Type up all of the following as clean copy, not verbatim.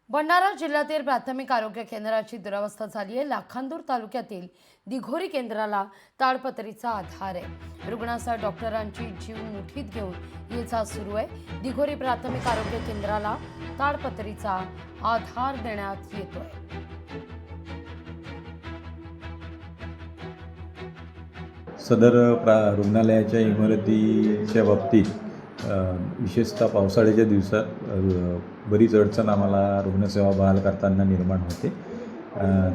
भंडारा जिल्ह्यातील प्राथमिक आरोग्य केंद्राची दुरवस्था झाली आहे। लाखांदूर तालुक्यातील दिघोरी केंद्राला ताडपत्रीचा आधार आहे। रुग्णासह डॉक्टरांची जीव मुठीत घेऊन ये जा सुरू आहे। दिघोरी प्राथमिक आरोग्य केंद्राला ताडपत्रीचा आधार देण्यात येतोय। सदर रुग्णालयाच्या इमारतीच्या बाबतीत विशेषतः पावसाळ्याच्या दिवसात बरीच अडचण आम्हाला रुग्णसेवा बहाल करताना निर्माण होते।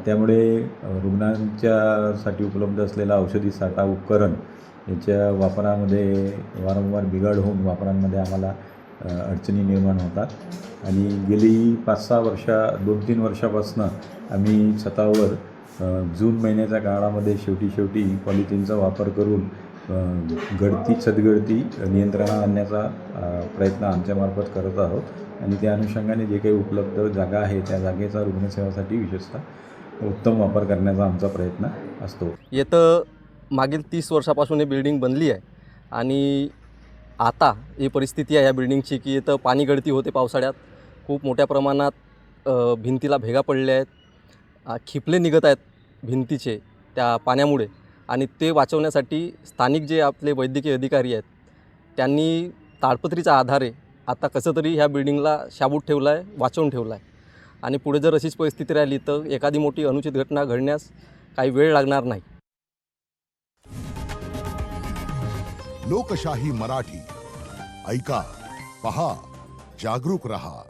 त्यामुळे रुग्णांच्यासाठी उपलब्ध असलेला औषधी साठा उपकरण याच्या वापरामध्ये वारंवार बिघाड होऊन वापरांमध्ये आम्हाला अडचणी निर्माण होतात आणि गेली 2-3 वर्षापासून आम्ही स्वतःवर जून महिन्याच्या काळामध्ये शेवटी पॉलिथिनचा वापर करून सदगळती नियंत्रणात आणण्याचा प्रयत्न आमच्यामार्फत करत आहोत आणि त्या अनुषंगाने जे काही उपलब्ध जागा आहे त्या जागेचा रुग्णसेवासाठी विशेषतः उत्तम वापर करण्याचा आमचा प्रयत्न असतो। येतं मागील 30 वर्षापासून ही बिल्डिंग बनली आहे आणि आता ही परिस्थिती आहे या बिल्डिंगची की इथं पाणी गळती होते पावसाळ्यात। खूप मोठ्या प्रमाणात भिंतीला भेगा पडल्या आहेत, खिपले निघत आहेत भिंतीचे त्या पाण्यामुळे आणि ते वाचवण्यासाठी स्थानिक जे आपले वैद्यकीय अधिकारी आहेत त्यांनी ताडपत्रीचा आधारे आता कसं तरी ह्या बिल्डिंगला शाबूत ठेवला आहे, वाचवून ठेवला आहे आणि पुढे जर अशीच परिस्थिती राहिली तर एखादी मोठी अनुचित घटना घडण्यास काही वेळ लागणार नाही। लोकशाही मराठी ऐका, पहा, जागरूक रहा।